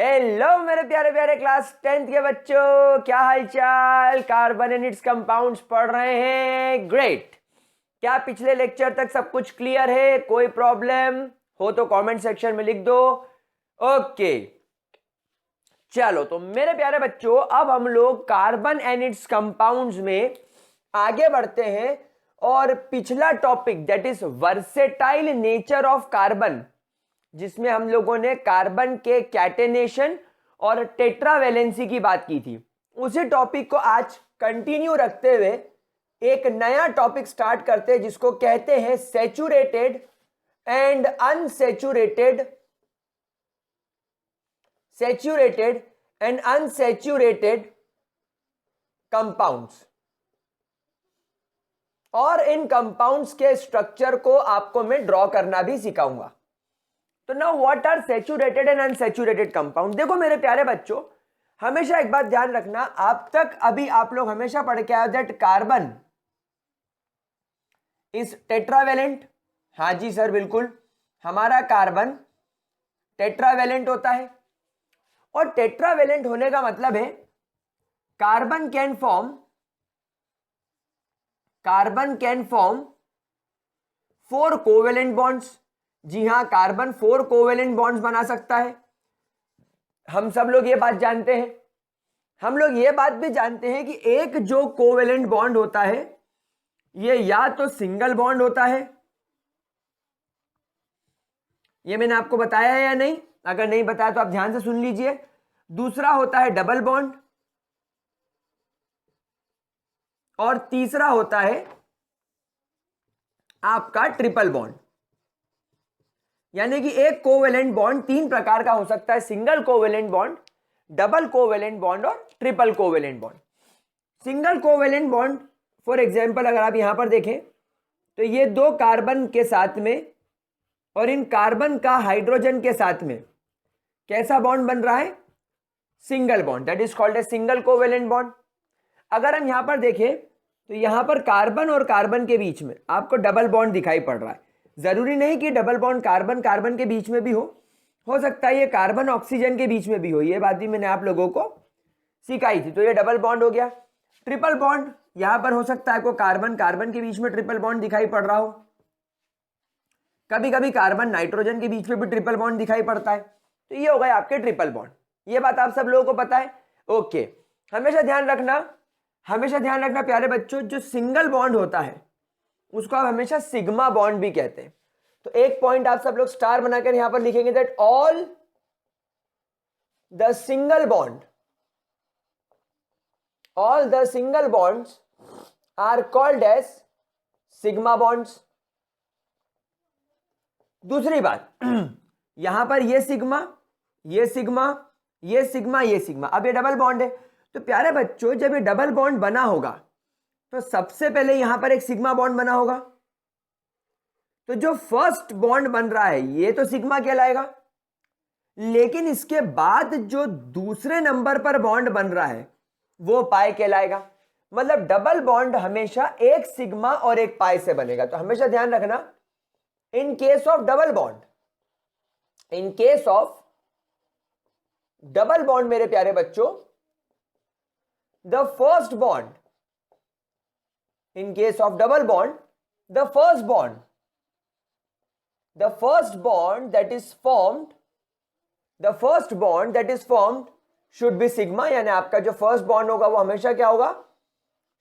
Hello मेरे प्यारे प्यारे क्लास 10th के बच्चों, क्या हालचाल। कार्बन एंड इट्स कंपाउंड्स पढ़ रहे हैं। ग्रेट। क्या पिछले लेक्चर तक सब कुछ क्लियर है? कोई प्रॉब्लम हो तो कमेंट सेक्शन में लिख दो। ओके चलो, तो मेरे प्यारे बच्चों अब हम लोग कार्बन एंड इट्स कंपाउंड्स में आगे बढ़ते हैं और पिछला topic that is versatile nature of carbon, जिसमें हम लोगों ने कार्बन के कैटेनेशन और टेट्रावैलेंसी की बात की थी, उसी टॉपिक को आज कंटिन्यू रखते हुए एक नया टॉपिक स्टार्ट करते हैं जिसको कहते हैं सैचुरेटेड एंड अनसैचुरेटेड कंपाउंड्स। और इन कंपाउंड्स के स्ट्रक्चर को आपको मैं ड्रॉ करना भी सिखाऊंगा। तो now what are saturated and unsaturated compound. देखो मेरे प्यारे बच्चों, हमेशा एक बात ध्यान रखना, अब तक अभी आप लोग हमेशा पढ़ के आए दैट कार्बन इज टेट्रावैलेंट। हाँ जी सर, बिल्कुल, हमारा कार्बन टेट्रावैलेंट होता है। और टेट्रावैलेंट होने का मतलब है carbon can form 4 covalent bonds. जी हां, कार्बन 4 कोवेलेंट बॉन्ड्स बना सकता है। हम सब लोग ये बात जानते हैं। हम लोग ये बात भी जानते हैं कि एक जो कोवेलेंट बॉन्ड होता है ये या तो सिंगल बॉन्ड होता है, ये मैंने आपको बताया है या नहीं? अगर नहीं बताया तो आप ध्यान से सुन लीजिए। दूसरा होता है डबल बॉन्ड और तीसरा होता है आपका ट्रिपल बॉन्ड। यानी कि एक कोवेलेंट बॉन्ड 3 प्रकार का हो सकता है, single covalent bond, double covalent bond और triple covalent bond. Single covalent bond for example अगर आप यहां पर देखें तो ये 2 कार्बन के साथ में और इन कार्बन का हाइड्रोजन के साथ में कैसा बॉन्ड बन रहा है? Single bond, that is called a single covalent bond. अगर हम यहां पर देखें तो यहां पर कार्बन और कार्बन के बीच में आपको डबल बॉन्ड दिखाई पड़ रहा है। जरूरी नहीं कि डबल बॉन्ड कार्बन कार्बन के बीच में भी हो सकता है ये कार्बन ऑक्सीजन के बीच में भी हो, ये बात भी मैंने आप लोगों को सिखाई थी। तो ये डबल बॉन्ड हो गया। ट्रिपल बॉन्ड यहां पर हो सकता है आपको कार्बन कार्बन के बीच में ट्रिपल बॉन्ड दिखाई पड़ रहा हो, कभी कभी कार्बन नाइट्रोजन के बीच में भी ट्रिपल बॉन्ड दिखाई पड़ता है। तो ये हो गए आपके ट्रिपल बॉन्ड। ये बात आप सब लोगों को पता है। ओके, हमेशा ध्यान रखना प्यारे बच्चों, जो सिंगल बॉन्ड होता है उसको आप हमेशा सिग्मा बॉन्ड भी कहते हैं। तो एक पॉइंट आप सब लोग स्टार बनाकर यहां पर लिखेंगे that all the single bonds are called as sigma bonds. दूसरी बात, यहां पर ये सिग्मा, अब ये डबल बॉन्ड है। तो प्यारे बच्चों, जब ये डबल बॉन्ड बना होगा तो सबसे पहले यहां पर एक सिग्मा बॉन्ड बना होगा। तो जो फर्स्ट बॉन्ड बन रहा है ये तो सिग्मा कहलाएगा, लेकिन इसके बाद जो दूसरे नंबर पर बॉन्ड बन रहा है वो पाई कहलाएगा। मतलब डबल बॉन्ड हमेशा एक सिग्मा और एक पाई से बनेगा। तो हमेशा ध्यान रखना, इन केस ऑफ डबल बॉन्ड मेरे प्यारे बच्चों, the first bond, in case of double bond, the first bond that is formed should be sigma। यानी आपका जो फर्स्ट बॉन्ड होगा वो हमेशा क्या होगा?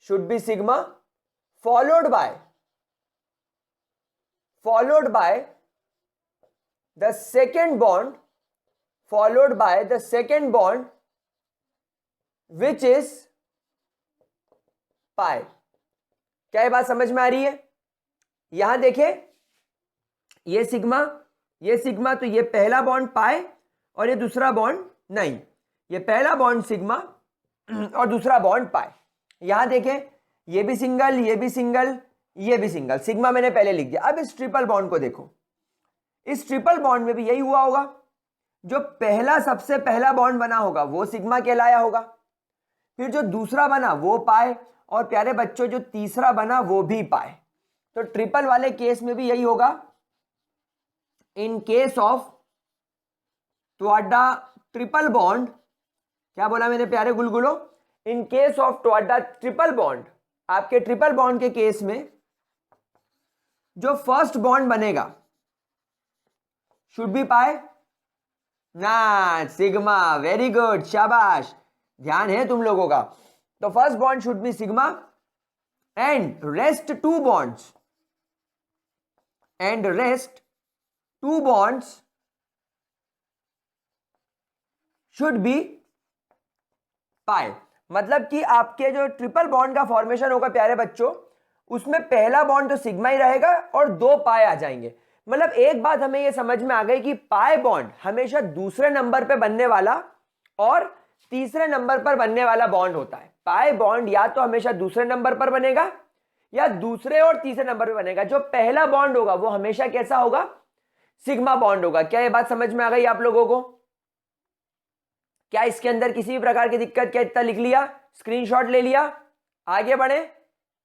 should be sigma, followed by the second bond which is pi। क्या ये बात समझ में आ रही है? यहां देखें, ये सिग्मा, तो ये पहला बॉन्ड पाई और ये दूसरा बॉन्ड नहीं, ये पहला बॉन्ड सिग्मा और दूसरा बॉन्ड पाई। यहां देखें, ये भी सिंगल, ये भी सिंगल, ये भी सिंगल, सिग्मा मैंने पहले लिख दिया। अब इस ट्रिपल बॉन्ड को देखो, इस ट्रिपल बॉन्ड में भी यही हुआ होगा। जो सबसे पहला बॉन्ड बना होगा वो सिग्मा कहलाया होगा, फिर जो दूसरा बना वो पाए, और प्यारे बच्चों जो तीसरा बना वो भी पाए। तो ट्रिपल वाले केस में भी यही होगा। In case of triple bond, क्या बोला मैंने प्यारे गुलगुलो, in case of the triple bond, आपके ट्रिपल बॉन्ड के केस में जो फर्स्ट बॉन्ड बनेगा शुड बी पाई ना सिग्मा, वेरी गुड, शाबाश, ध्यान है तुम लोगों का। तो first bond should be sigma and rest two bonds should be pi. मतलब कि आपके जो ट्रिपल बॉन्ड का फॉर्मेशन होगा प्यारे बच्चों, उसमें पहला बॉन्ड तो सिग्मा ही रहेगा और 2 पाई आ जाएंगे। मतलब एक बात हमें यह समझ में आ गई कि पाई बॉन्ड हमेशा दूसरे नंबर पे बनने वाला और तीसरे नंबर पर बनने वाला बॉन्ड होता है। पाई बॉन्ड या तो हमेशा दूसरे नंबर पर बनेगा या दूसरे और तीसरे नंबर पे बनेगा। जो पहला बॉन्ड होगा वो हमेशा कैसा होगा, सिग्मा बॉन्ड होगा। क्या ये बात समझ में आ गई आप लोगों को? क्या इसके अंदर किसी भी प्रकार की दिक्कत? क्या इतना लिख लिया, स्क्रीनशॉट ले लिया, आगे बढ़े?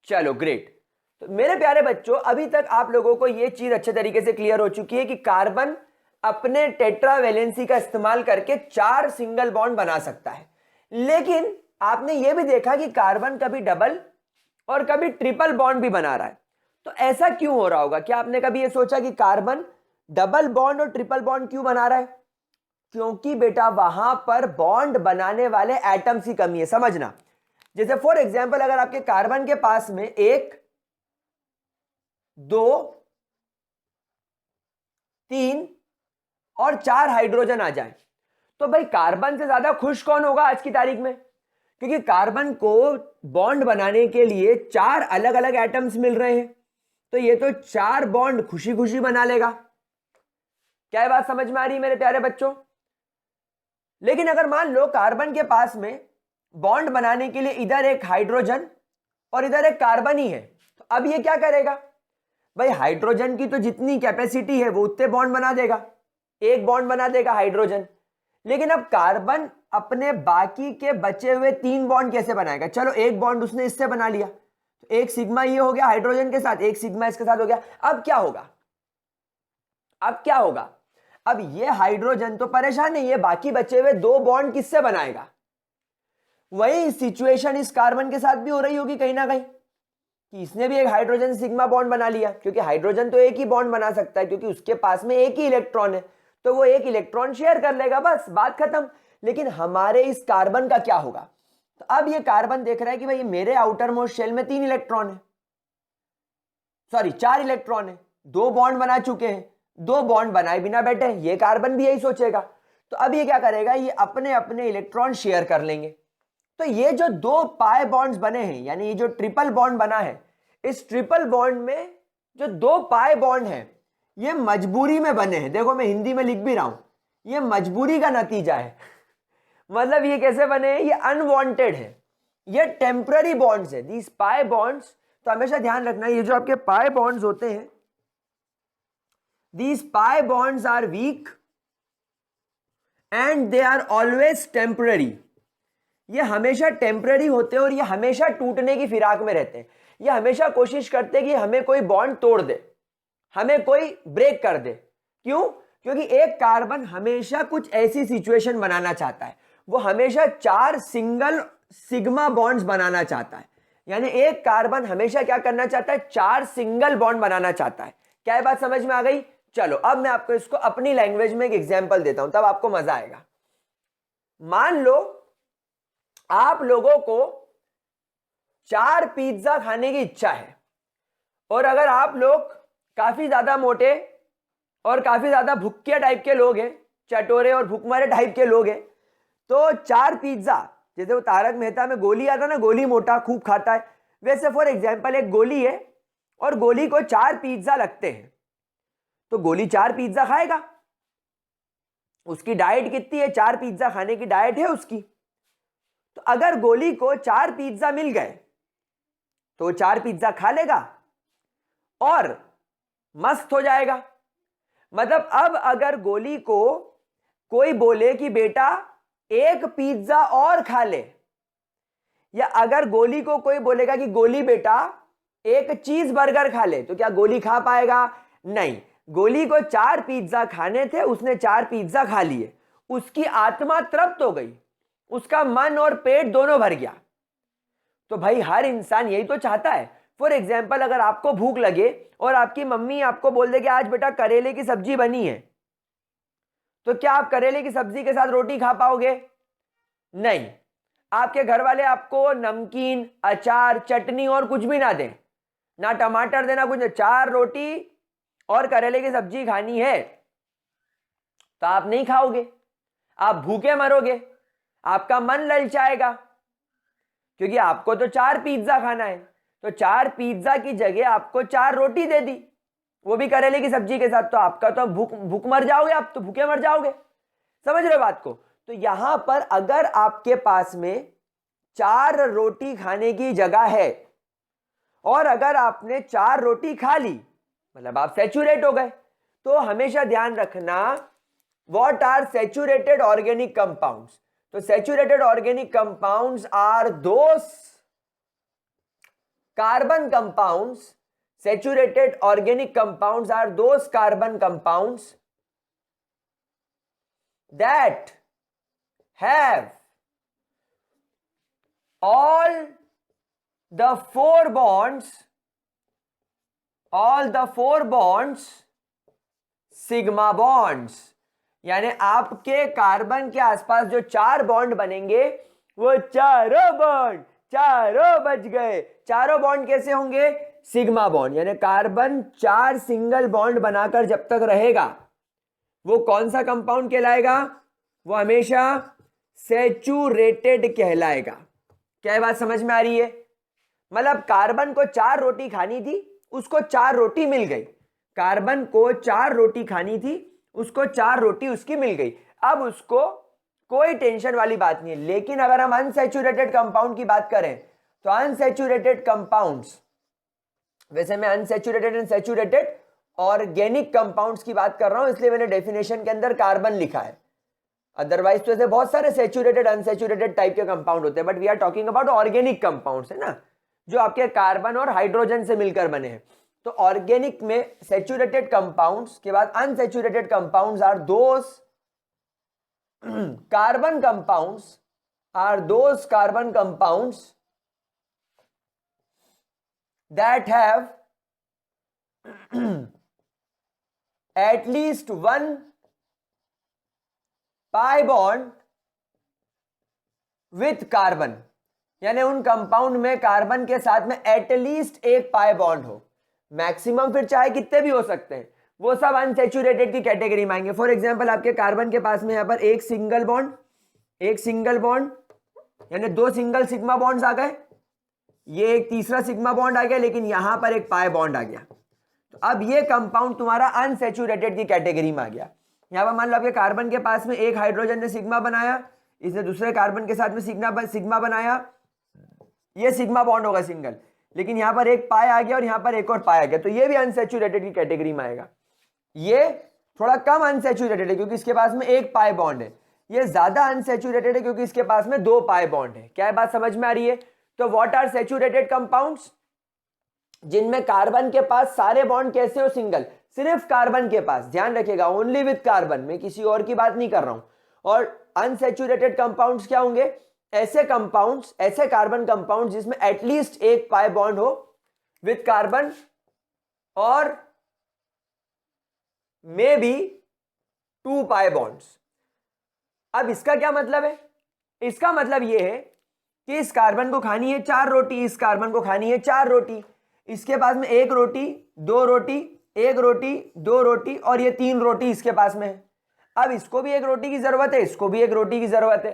चलो ग्रेट। तो मेरे प्यारे बच्चों, अभी तक आप लोगों को यह चीज अच्छे तरीके से क्लियर हो चुकी है कि कार्बन अपने टेट्रावैलेंसी का इस्तेमाल करके 4 सिंगल बॉन्ड बना सकता है। लेकिन आपने यह भी देखा कि कार्बन कभी डबल और कभी ट्रिपल बॉन्ड भी बना रहा है। तो ऐसा क्यों हो रहा होगा? क्या आपने कभी यह सोचा कि कार्बन डबल बॉन्ड और ट्रिपल बॉन्ड क्यों बना रहा है? क्योंकि बेटा वहां पर बॉन्ड बनाने वाले एटम्स की कमी है। समझना, जैसे फॉर एग्जांपल अगर आपके कार्बन के पास में 1 2 3 और 4 हाइड्रोजन आ जाए, तो भाई कार्बन से ज्यादा खुश कौन होगा आज की तारीख में? क्योंकि कार्बन को बॉन्ड बनाने के लिए 4 अलग अलग एटम्स मिल रहे हैं, तो ये तो 4 बॉन्ड खुशी खुशी बना लेगा। क्या ये बात समझ में आ रही है मेरे प्यारे बच्चों? लेकिन अगर मान लो कार्बन के पास में बॉन्ड बनाने के लिए इधर एक हाइड्रोजन और इधर एक कार्बन ही है, तो अब ये क्या करेगा भाई? हाइड्रोजन की तो जितनी कैपेसिटी है वो उतने बॉन्ड बना देगा, एक बॉन्ड बना देगा हाइड्रोजन। लेकिन अब कार्बन अपने बाकी के बचे हुए 3 बॉन्ड कैसे बनाएगा? चलो एक बॉन्ड उसने इससे बना लिया, तो एक सिग्मा ये हो गया हाइड्रोजन के साथ, एक सिग्मा इसके साथ हो गया। अब क्या होगा? अब ये हाइड्रोजन तो परेशान है, ये बाकी बचे हुए 2 बॉन्ड किससे बनाएगा? वही सिचुएशन इस कार्बन के साथ भी हो रही होगी कहीं ना कहीं, कि इसने भी एक हाइड्रोजन सिग्मा बॉन्ड बना लिया, क्योंकि हाइड्रोजन तो एक ही बॉन्ड बना सकता है क्योंकि उसके पास में एक ही इलेक्ट्रॉन है, तो वो एक इलेक्ट्रॉन शेयर कर लेगा, बस बात खत्म। लेकिन हमारे इस कार्बन का क्या होगा? तो अब ये कार्बन देख रहा है कि भाई मेरे आउटर मोस्ट शेल में 3 इलेक्ट्रॉन है, सॉरी 4 इलेक्ट्रॉन है, 2 बॉन्ड बना चुके हैं, 2 बॉन्ड बनाए बिना बैठे। ये कार्बन भी यही सोचेगा। तो अब ये क्या करेगा? ये अपने अपने इलेक्ट्रॉन शेयर कर लेंगे। तो ये जो 2 पाई बॉन्ड्स बने हैं, यानी ये जो ट्रिपल बॉन्ड बना है, इस ट्रिपल बॉन्ड में जो 2 पाई बॉन्ड हैं ये मजबूरी में बने हैं। देखो मैं हिंदी में लिख भी रहा हूं, ये मजबूरी का नतीजा है। मतलब ये कैसे बने हैं? ये अनवांटेड है, ये टेम्पररी बॉन्ड्स है, दीज पाई बॉन्ड्स। तो हमेशा ध्यान रखना, ये जो आपके पाई बॉन्ड्स होते हैं, these pi bonds are weak and they are always temporary। ये हमेशा टेम्पररी होते हैं और ये हमेशा टूटने की फिराक में रहते हैं। ये हमेशा कोशिश करते हैं कि हमें कोई बॉन्ड तोड़ दे, हमें कोई ब्रेक कर दे। क्यों? क्योंकि एक कार्बन हमेशा कुछ ऐसी सिचुएशन बनाना चाहता है, वो हमेशा 4 सिंगल सिग्मा बॉन्ड्स बनाना चाहता है। यानी एक कार्बन हमेशा क्या करना चाहता है? 4 सिंगल बॉन्ड बनाना चाहता है। क्या ये बात समझ में आ गई? चलो अब मैं आपको इसको अपनी लैंग्वेज में एक एग्जांपल देता हूं, तब आपको मजा आएगा। मान लो आप लोगों को 4 पिज्जा खाने की इच्छा है, और अगर आप लोग काफी ज्यादा मोटे और काफी ज्यादा भुक्के टाइप के लोग हैं, चटोरे और भुखमरे टाइप के लोग हैं, तो 4 पिज्जा, जैसे वो तारक मेहता में गोली आता ना, गोली मोटा खूब खाता है, वैसे फॉर एग्जांपल एक गोली है और गोली को 4 पिज्जा लगते हैं, तो गोली 4 पिज्जा खाएगा। उसकी डाइट कितनी है? 4 पिज्जा खाने की डाइट है उसकी। तो अगर गोली को 4 पिज्जा मिल गए तो वो 4 पिज्जा खा लेगा और मस्त हो जाएगा। मतलब अब अगर गोली को कोई बोले कि बेटा 1 पिज्जा और खा ले, या अगर गोली को कोई बोलेगा कि गोली बेटा 1 चीज बर्गर खा ले, तो क्या गोली खा पाएगा? नहीं। गोली को 4 पिज्जा खाने थे, उसने 4 पिज्जा खा लिए, उसकी आत्मा तृप्त हो गई, उसका मन और पेट दोनों भर गया। तो भाई हर इंसान यही तो चाहता है। फॉर एग्जाम्पल, अगर आपको भूख लगे और आपकी मम्मी आपको बोल दे कि आज बेटा करेले की सब्जी बनी है, तो क्या आप करेले की सब्जी के साथ रोटी खा पाओगे? नहीं। आपके घर वाले आपको नमकीन, अचार, चटनी और कुछ भी ना दें, ना टमाटर देना, कुछ, 4 रोटी और करेले की सब्जी खानी है, तो आप नहीं खाओगे, आप भूखे मरोगे, आपका मन ललचाएगा, क्योंकि आपको तो 4 पिज्जा खाना है। तो 4 पिज्जा की जगह आपको 4 रोटी दे दी, वो भी करेले की सब्जी के साथ, तो आपका तो भूख मर जाओगे, आप तो भूखे मर जाओगे। समझ रहे हो बात को? तो यहां पर अगर आपके पास में 4 रोटी खाने की जगह है और अगर आपने 4 रोटी खा ली, मतलब आप सैचुरेट हो गए, तो हमेशा ध्यान रखना, what are saturated organic compounds? तो saturated organic compounds are those carbon compounds, saturated organic compounds are those carbon compounds that have all the 4 bonds sigma bonds. यानी आपके कार्बन के आसपास जो 4 बॉन्ड बनेंगे, वो चारों बच गए। चारों बॉन्ड कैसे होंगे? Sigma bond. यानी कार्बन 4 सिंगल बॉन्ड बनाकर जब तक रहेगा, वो कौन सा कंपाउंड कहलाएगा? वो हमेशा सैचुरेटेड कहलाएगा। क्या ये बात समझ में आ रही है? मतलब कार्बन को 4 रोटी खानी थी, उसको 4 रोटी मिल गई। कार्बन को 4 रोटी खानी थी, उसको 4 रोटी उसकी मिल गई। अब उसको कोई टेंशन वाली बात नहीं है। लेकिन अगर हम अनसैचुरेटेड कंपाउंड की बात करें, तो अनसैचुरेटेड कंपाउंड्स, वैसे मैं unsaturated and saturated organic compounds की बात कर रहा हूं, इसलिए मैंने डेफिनेशन के अंदर कार्बन लिखा है। अदरवाइज तो ऐसे बहुत सारे सैचुरेटेड अनसैचुरेटेड टाइप के कंपाउंड होते हैं, but we are talking about organic compounds, है ना, जो आपके कार्बन और हाइड्रोजन से मिलकर बने हैं। तो ऑर्गेनिक में सैचुरेटेड कंपाउंड्स के बाद unsaturated compounds are those carbon compounds that have at least 1 pi bond with carbon। यानी उन कंपाउंड में कार्बन के साथ में एटलीस्ट 1 पाई बॉन्ड हो। मैक्सिमम फिर चाहे कितने भी हो सकते हैं, वो सब अनसैचुरेटेड की कैटेगरी में आएंगे। फॉर एग्जांपल, आपके कार्बन के पास में यहां पर एक सिंगल बॉन्ड यानी 2 सिंगल सिग्मा बॉन्ड्स आ गए, ये एक तीसरा सिग्मा बॉन्ड आ गया, लेकिन यहां पर एक पाई बॉन्ड आ गया। तो अब ये कंपाउंड तुम्हारा अनसैचुरेटेड की कैटेगरी में आ गया। यहां पर मान लो आपके कार्बन के पास में एक हाइड्रोजन ने सिग्मा बनाया, इसने दूसरे कार्बन के साथ में सिग्मा बनाया, ये सिग्मा बॉन्ड होगा सिंगल, लेकिन यहां पर एक पाई आ गया और यहां पर एक और पाई आ गया, तो ये भी अनसैचुरेटेड की कैटेगरी में आएगा। ये थोड़ा कम अनसैचुरेटेड है क्योंकि इसके पास में एक पाई बॉन्ड है। ये ज्यादा अनसैचुरेटेड है क्योंकि इसके पास में 2 पाई बॉन्ड है। क्या बात समझ में आ रही है? तो व्हाट आर सैचुरेटेड कंपाउंड्स? जिनमें कार्बन के पास सारे बॉन्ड कैसे हो? सिंगल, सिर्फ कार्बन के पास, ध्यान रखिएगा, ओनली विद कार्बन, मैं किसी और की बात नहीं कर रहा हूं। और अनसैचुरेटेड कंपाउंड्स क्या होंगे? ऐसे कंपाउंड्स, ऐसे कार्बन कंपाउंड्स जिसमें एटलीस्ट 1 पाई बॉन्ड हो विद कार्बन और मे बी 2 पाई बॉन्ड्स। अब इसका क्या मतलब है? इसका मतलब यह है कि इस कार्बन को खानी है 4 रोटी, इस कार्बन को खानी है 4 रोटी, इसके पास में 1 रोटी, 2 रोटी, 1 रोटी, 2 रोटी और ये 3 रोटी इसके पास में है। अब इसको भी 1 रोटी की जरूरत है, इसको भी 1 रोटी की जरूरत है।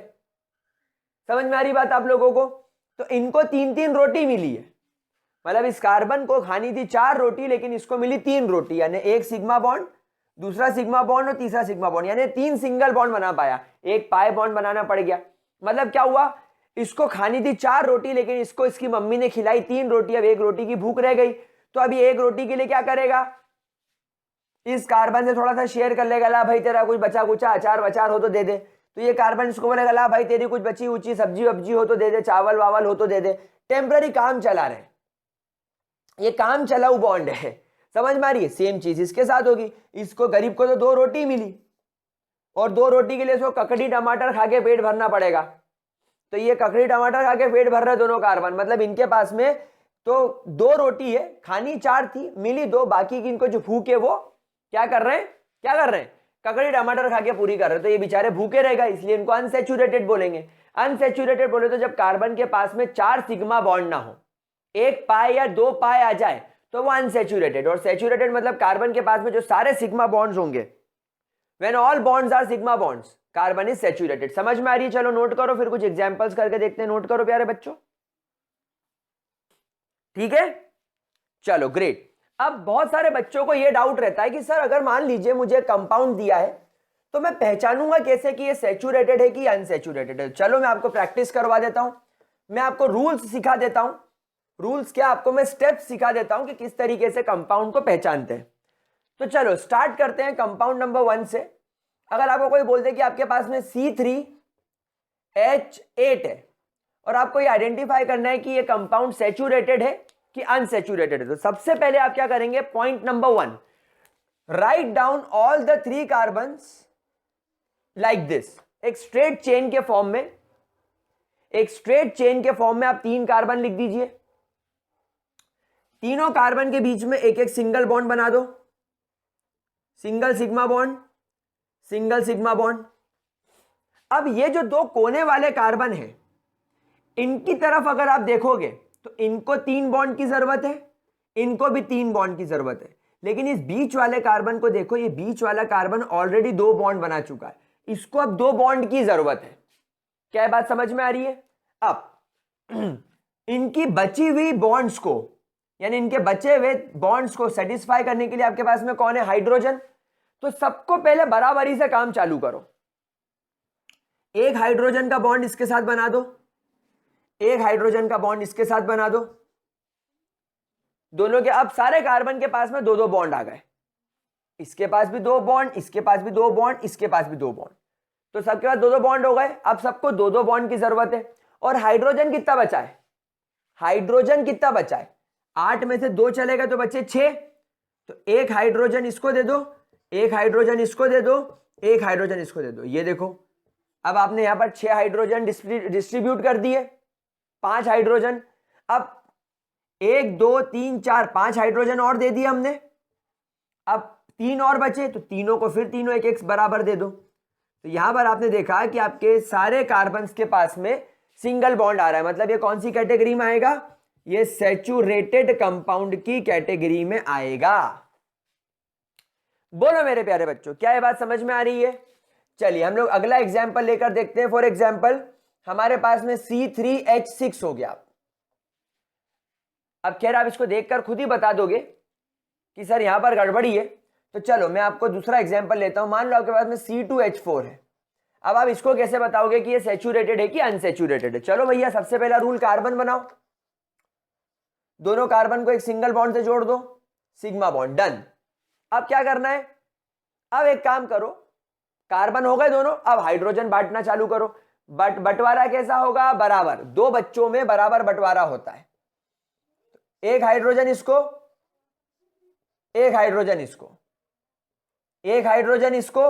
समझ में आ रही बात आप लोगों को? तो इनको 3-3 रोटी मिली है। मतलब इस कार्बन को खानी थी 4 रोटी, लेकिन इसको मिली 3 रोटी, यानी एक सिग्मा बॉन्ड, दूसरा सिग्मा बॉन्ड और तीसरा सिग्मा बॉन्ड, यानी 3 सिंगल बॉन्ड बना पाया, एक पाई बॉन्ड बनाना पड़ गया। मतलब क्या हुआ? इसको खानी थी 4 रोटी, लेकिन इसको इसकी मम्मी ने खिलाई 3 रोटी, अब 1 रोटी की भूख रह गई। तो अभी 1 रोटी के लिए क्या करेगा? इस कार्बन से थोड़ा सा शेयर कर लेगा, ला भाई तेरा कुछ बचा कुचा अचार वचार हो तो दे दे। तो ये कार्बन इसको बोलेगा, ला भाई तेरी कुछ बची उची सब्जी वब्जी हो तो दे दे, चावल वावल हो तो दे दे। टेम्पररी काम चला रहे, ये काम चलाऊ बॉन्ड है। समझ में आ रही है? सेम चीज इसके साथ होगी। इसको गरीब को तो 2 रोटी मिली, और 2 रोटी के लिए इसको ककड़ी टमाटर खा के पेट भरना पड़ेगा। तो ये ककड़ी टमाटर खा के पेट भर रहे दोनों कार्बन, मतलब इनके पास में तो 2 रोटी है, खानी 4 थी, मिली 2, बाकी की इनको जो भूख है वो क्या कर रहे हैं, ककड़ी टमाटर खा के पूरी कर रहे हैं। तो ये बेचारे भूखे रहेगा, इसलिए इनको अनसैचुरेटेड बोलेंगे। अनसैचुरेटेड बोले तो जब कार्बन के पास में 4 सिग्मा बॉन्ड ना हो, 1 पाई या 2 पाई आ जाए तो वो अनसैचुरेटेड। और सैचुरेटेड मतलब कार्बन के पास में जो सारे सिग्मा बॉन्ड्स होंगे, when all bonds are sigma bonds, carbon is saturated. समझ में आ रही है? चलो नोट करो, फिर कुछ एग्जांपल्स करके देखते हैं। नोट करो प्यारे बच्चों, ठीक है? चलो ग्रेट। अब बहुत सारे बच्चों को यह डाउट रहता है कि सर अगर मान लीजिए मुझे कंपाउंड दिया है तो मैं पहचानूंगा कैसे कि ये सैचुरेटेड है कि अनसैचुरेटेड है? चलो मैं आपको प्रैक्टिस करवा देता हूं, मैं आपको रूल्स सिखा देता हूं। रूल्स क्या, आपको मैं स्टेप्स सिखा देता हूं कि किस तरीके से कंपाउंड को पहचानते हैं। तो चलो स्टार्ट करते हैं कंपाउंड नंबर 1 से। अगर आपको कोई बोल दे कि आपके पास में C3H8 है और आपको ये आइडेंटिफाई करना है कि ये कंपाउंड सैचुरेटेड है कि अनसैचुरेटेड है, तो सबसे पहले आप क्या करेंगे, point number 1, write down all the 3 carbons like this. एक स्ट्रेट चेन के फॉर्म में, एक स्ट्रेट चेन के फॉर्म में आप 3 कार्बन लिख दीजिए। तीनों कार्बन के बीच में एक एक सिंगल बॉन्ड बना दो, single sigma bond, single sigma bond. अब ये जो 2 कोने वाले कार्बन हैं, इनकी तरफ अगर आप देखोगे तो इनको 3 बॉन्ड की जरूरत है, इनको भी 3 बॉन्ड की जरूरत है। लेकिन इस बीच वाले कार्बन को देखो, ये बीच वाला कार्बन ऑलरेडी 2 बॉन्ड बना चुका है, इसको अब 2 बॉन्ड की जरूरत है। क्या बात समझ में आ रही है? अब इनकी बची हुई बॉन्ड्स को, यानी इनके बचे हुए बॉन्ड्स को सेटिस्फाई करने के लिए आपके पास में कौन है, हाइड्रोजन। तो सबको पहले बराबरी से काम चालू करो। एक हाइड्रोजन का बॉन्ड इसके साथ बना दो, एक हाइड्रोजन का बॉन्ड इसके साथ बना दो। दोनों के अब सारे कार्बन के पास में 2-2 बॉन्ड आ गए, इसके पास भी 2 बॉन्ड, इसके पास भी 2 बॉन्ड, इसके पास भी 2 बॉन्ड। तो सबके पास 2-2 बॉन्ड हो गए। अब सबको 2-2 बॉन्ड की जरूरत है। और हाइड्रोजन कितना बचा है, हाइड्रोजन कितना बचा है, 8 में से 2 चलेगा तो बचे 6। तो एक हाइड्रोजन इसको दे दो, एक हाइड्रोजन इसको दे दो, एक हाइड्रोजन इसको दे दो। ये देखो अब आपने यहां पर 6 हाइड्रोजन डिस्ट्रीब्यूट कर दिए, 5 हाइड्रोजन। अब 1 2 3 4 5 हाइड्रोजन और दे दिए हमने। अब 3 और बचे, तो तीनों को फिर तीनों एक एक बराबर दे दो। तो यहां पर आपने देखा कि आपके सारे कार्बन्स के पास में सिंगल बॉन्ड आ रहा है, मतलब ये कौन सी कैटेगरी में आएगा, ये सैचुरेटेड कंपाउंड की कैटेगरी में आएगा। बोलो मेरे प्यारे बच्चों, क्या ये बात समझ में आ रही है? चलिए हम लोग अगला एग्जांपल लेकर देखते हैं। फॉर एग्जांपल हमारे पास में C3H6 हो गया। अब खैर आप इसको देखकर खुद ही बता दोगे कि सर यहां पर गड़बड़ी है। तो चलो मैं आपको दूसरा एग्जांपल लेता हूं। मान लो आपके पास में C2H4 है। अब आप इसको कैसे बताओगे कि ये सैचुरेटेड है कि अनसैचुरेटेड है? चलो भैया सबसे पहला रूल, कार्बन बनाओ, दोनों कार्बन को एक सिंगल बॉन्ड से जोड़ दो, सिग्मा बॉन्ड, डन। अब क्या करना है, अब एक काम करो, कार्बन हो गए दोनों, अब हाइड्रोजन बांटना चालू करो। बंटवारा कैसा होगा, बराबर, 2 बच्चों में बराबर बंटवारा होता है। एक हाइड्रोजन इसको, एक हाइड्रोजन इसको, एक हाइड्रोजन इसको,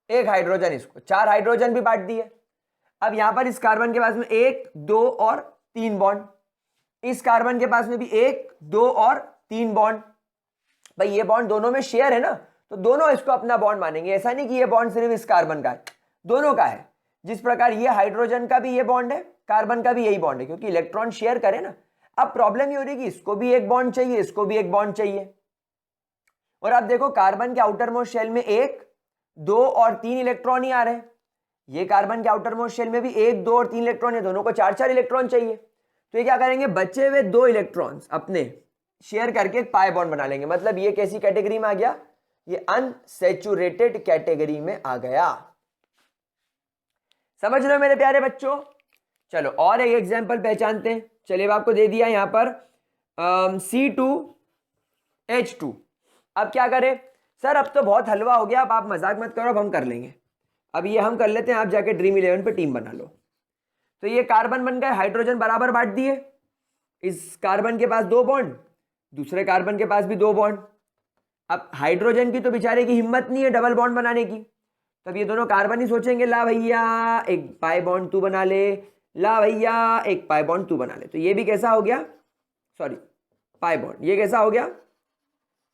एक हाइड्रोजन इसको, 4 हाइड्रोजन भी बांट दिए। अब यहां पर इस कार्बन के पास में 1 2 और 3 बॉन्ड, इस कार्बन के पास में भी 1 2 और 3 बॉन्ड। भाई ये बॉन्ड दोनों में शेयर है ना, तो दोनों इसको अपना बॉन्ड मानेंगे। ऐसा नहीं कि ये बॉन्ड सिर्फ इस कार्बन का है, दोनों का है। जिस प्रकार ये हाइड्रोजन का भी ये बॉन्ड है, कार्बन का भी यही बॉन्ड है, क्योंकि इलेक्ट्रॉन शेयर करे ना। अब प्रॉब्लम ये हो रही है कि इसको भी एक बॉन्ड चाहिए, इसको भी एक बॉन्ड चाहिए। और आप देखो कार्बन के आउटर मोस्ट शेल में 1 2 और 3 इलेक्ट्रॉन ही आ रहे हैं। ये कार्बन के आउटर मोस्ट शेल में भी 1 2 और 3 इलेक्ट्रॉन है, दोनों को 4-4 इलेक्ट्रॉन चाहिए। तो ये क्या करेंगे, बचे हुए 2 इलेक्ट्रॉन्स अपने शेयर करके एक पाई बॉन्ड बना लेंगे। मतलब ये कैसी कैटेगरी में आ गया, ये अनसैचुरेटेड कैटेगरी में आ गया। समझ रहे हो मेरे प्यारे बच्चों? चलो और एक एग्जांपल पहचानते हैं। चलिए आपको दे दिया यहां पर C2H2। अब क्या करें सर, अब तो बहुत हलवा हो गया, अब आप मजाक मत करो, अब हम कर लेंगे। अब ये हम कर लेते हैं, आप जाके ड्रीम 11 पे टीम बना लो। तो ये कार्बन बन गए, हाइड्रोजन बराबर बांट दिए। इस कार्बन के पास 2 बॉन्ड, दूसरे कार्बन के पास भी 2 बॉन्ड। अब हाइड्रोजन की तो बेचारे की हिम्मत नहीं है डबल बॉन्ड बनाने की, तब ये दोनों कार्बन ही सोचेंगे ला भैया एक पाई बॉन्ड तू बना ले, ला भैया एक पाई बॉन्ड तू बना ले। तो ये भी कैसा हो गया, सॉरी पाई बॉन्ड, ये कैसा हो गया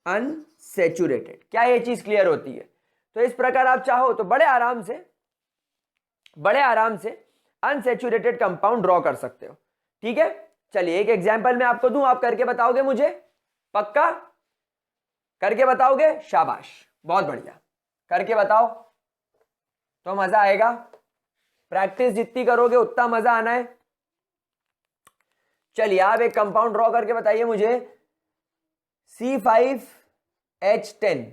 अनसैचुरेटेड। क्या ये चीज क्लियर होती है? तो इस प्रकार आप चाहो तो बड़े आराम से अनसैचुरेटेड कंपाउंड ड्रॉ कर सकते हो। ठीक है, चलिए एक एग्जांपल मैं आपको दूं, आप करके बताओगे मुझे? पक्का करके बताओगे? शाबाश, बहुत बढ़िया, करके बताओ तो मजा आएगा। प्रैक्टिस जितनी करोगे उतना मजा आना है। चलिए आप एक कंपाउंड ड्रॉ करके बताइए मुझे, C5H10,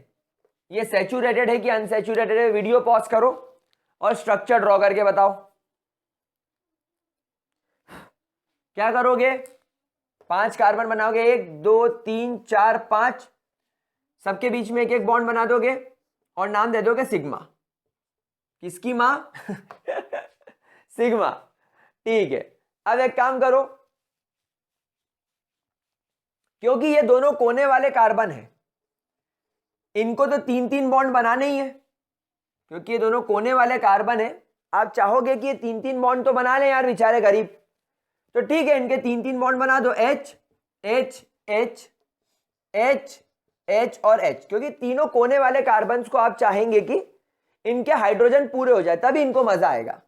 ये सैचुरेटेड है कि अनसैचुरेटेड है? वीडियो पॉज करो और स्ट्रक्चर ड्रॉ करके बताओ। क्या करोगे? 5 कार्बन बनाओगे, 1 2 3 4 5, सबके बीच में एक एक बॉन्ड बना दोगे और नाम दे दोगे सिग्मा। किसकी मां? सिग्मा। ठीक है, अब एक काम करो, क्योंकि ये दोनों कोने वाले कार्बन हैं, इनको तो 3-3 बॉन्ड बनाने ही है, क्योंकि ये दोनों कोने वाले कार्बन है। आप चाहोगे कि ये 3-3 बॉन्ड तो बना लें यार बेचारे गरीब, तो ठीक है इनके 3-3 बॉन्ड बना दो, H H H H H और H, क्योंकि तीनों कोने वाले कार्बन्स को आप चाहेंगे कि इनके हाइड्रोजन पूरे हो जाए, तभी इनको मजा आएगा।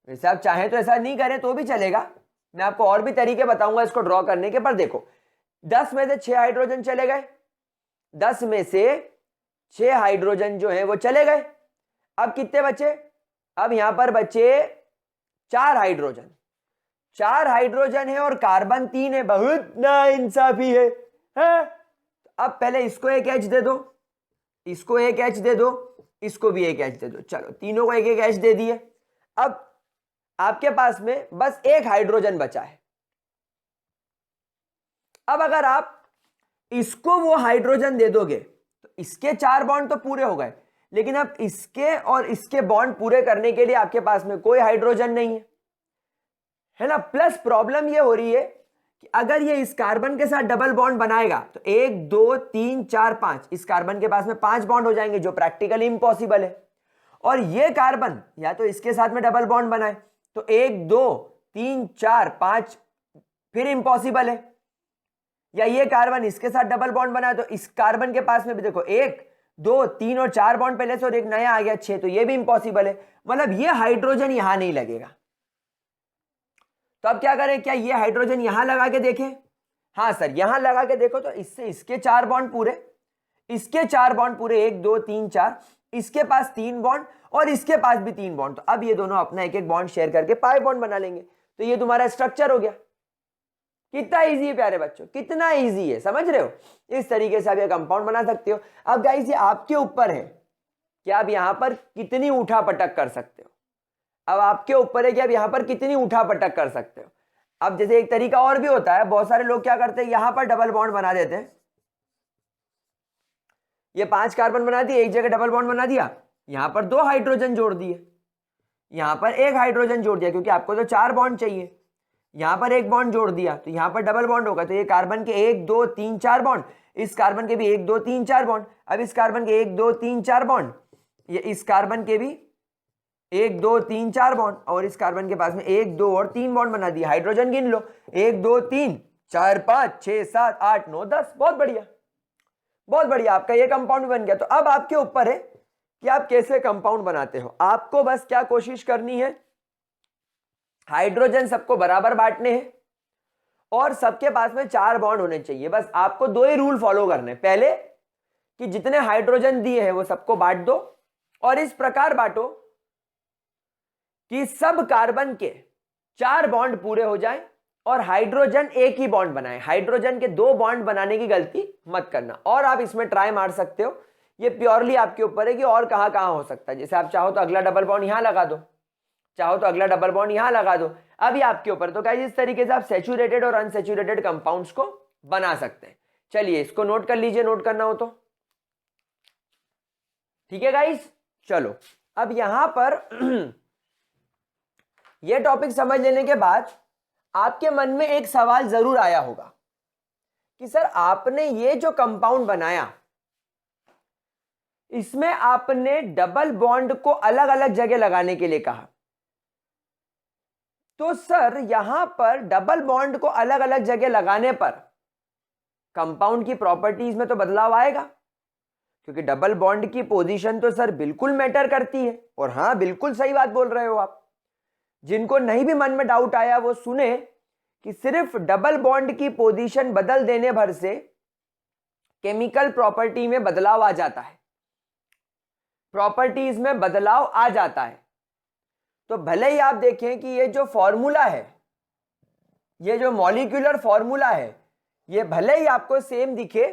वैसे आप चाहें तो ऐसा नहीं करें तो भी चलेगा, मैं आपको और भी तरीके बताऊंगा इसको ड्रॉ करने के। पर देखो 10 में से 6 हाइड्रोजन चले गए, 10 में से 6 हाइड्रोजन जो है वो चले गए। अब कितने बचे? अब यहां पर बचे 4 हाइड्रोजन। 4 हाइड्रोजन है और कार्बन 3 है, बहुत नाइंसाफी है। अब पहले इसको एक H दे दो, इसको एक H दे दो, इसको भी एक H दे दो। चलो तीनों को एक एक H दे दिए। अब आपके पास में बस एक हाइड्रोजन बचा है। अब अगर आप इसको वो हाइड्रोजन दे दोगे तो इसके 4 बॉन्ड तो पूरे हो गए, लेकिन अब इसके और इसके बॉन्ड पूरे करने के लिए आपके पास में कोई हाइड्रोजन नहीं है ना। प्लस प्रॉब्लम ये हो रही है कि अगर ये इस कार्बन के साथ डबल बॉन्ड बनाएगा तो 1 2 3 4 5, इस कार्बन के पास में 5 बॉन्ड हो जाएंगे, जो प्रैक्टिकली इम्पॉसिबल है। और ये कार्बन या तो इसके साथ में डबल बॉन्ड बनाए तो 1 2 3 4 5 फिर इम्पॉसिबल है, या ये कार्बन इसके साथ डबल बॉन्ड बनाए तो इस कार्बन के पास में भी देखो 1 2 3 और 4 बॉन्ड पहले से और एक नया आ गया 6, तो ये भी इम्पॉसिबल है। मतलब ये हाइड्रोजन यहां नहीं लगेगा। तो अब क्या करें, क्या ये हाइड्रोजन यहां लगा के देखें? हाँ सर, यहां लगा के देखो तो इससे इसके 4 बॉन्ड पूरे, इसके 4 बॉन्ड पूरे, 1 2 3 4, इसके पास 3 बॉन्ड और इसके पास भी 3 बॉन्ड। तो अब ये दोनों अपना एक एक बॉन्ड शेयर करके पाई बॉन्ड बना लेंगे, तो ये तुम्हारा स्ट्रक्चर हो गया। कितना इजी है प्यारे बच्चों, कितना इजी है, समझ रहे हो? इस तरीके से आप ये कंपाउंड बना सकते हो। अब गाइस ये आपके ऊपर है कि आप यहां पर कितनी उठा पटक कर सकते हो। अब आपके ऊपर है कि आप यहां पर कितनी उठा पटक कर सकते हो। अब जैसे एक तरीका और भी होता है, बहुत सारे लोग क्या करते हैं, यहां पर डबल बॉन्ड बना देते हैं। ये 5 कार्बन बना दिए, एक जगह डबल बॉन्ड बना दिया, यहां पर 2 हाइड्रोजन जोड़ दिए, यहां पर 1 हाइड्रोजन जोड़ दिया, क्योंकि आपको तो 4 बॉन्ड चाहिए। यहां पर 1 बॉन्ड जोड़ दिया तो यहां पर डबल बॉन्ड होगा, तो ये कार्बन के 1 2 3 4 बॉन्ड, इस कार्बन के भी 1 2 3 4 बॉन्ड, अब इस कार्बन के 1 2 3 4 बॉन्ड, ये इस कार्बन के भी 1 2 3 4 बॉन्ड, और इस कार्बन के पास में 1 2 और 3 बॉन्ड बना दिया। हाइड्रोजन गिन लो, 1 2 3 4 5 6 7 8 9 10। बहुत बढ़िया, बहुत बढ़िया, आपका ये कंपाउंड बन गया। तो अब आपके ऊपर है कि आप कैसे कंपाउंड बनाते हो। आपको बस क्या कोशिश करनी है, हाइड्रोजन सबको बराबर बांटने हैं और सबके पास में 4 बॉन्ड होने चाहिए। बस आपको 2 ही रूल फॉलो करने, पहले कि जितने हाइड्रोजन दिए हैं वो सबको बांट दो, और इस प्रकार बांटो कि सब कार्बन के 4 बॉन्ड पूरे हो जाएं और हाइड्रोजन एक ही बॉन्ड बनाए। हाइड्रोजन के 2 बॉन्ड बनाने की गलती मत करना। और आप इसमें ट्राई मार सकते हो, ये प्योरली आपके ऊपर है कि और कहां कहां हो सकता है। जैसे आप चाहो तो अगला डबल बॉन्ड यहां लगा दो, चाहो तो अगला डबल बॉन्ड यहां लगा दो, अभी आपके ऊपर। तो गाइस इस तरीके से आप सैचुरेटेड और अनसैचुरेटेड कंपाउंड्स को बना सकते हैं। चलिए इसको नोट कर लीजिए, नोट करना हो तो। ठीक है गाइस, चलो अब यहां पर यह टॉपिक समझ लेने के बाद आपके मन में एक सवाल जरूर आया होगा कि सर आपने ये जो कंपाउंड बनाया इसमें आपने डबल बॉन्ड को अलग अलग जगह लगाने के लिए कहा, तो सर यहां पर डबल बॉन्ड को अलग अलग जगह लगाने पर कंपाउंड की प्रॉपर्टीज में तो बदलाव आएगा, क्योंकि डबल बॉन्ड की पोजीशन तो सर बिल्कुल मैटर करती है। और हां, बिल्कुल सही बात बोल रहे हो आप। जिनको नहीं भी मन में डाउट आया वो सुने कि सिर्फ डबल बॉन्ड की पोजीशन बदल देने भर से केमिकल प्रॉपर्टी में बदलाव आ जाता है, प्रॉपर्टीज में बदलाव आ जाता है। तो भले ही आप देखें कि ये जो फॉर्मूला है, ये जो मॉलिक्यूलर फॉर्मूला है, ये भले ही आपको सेम दिखे,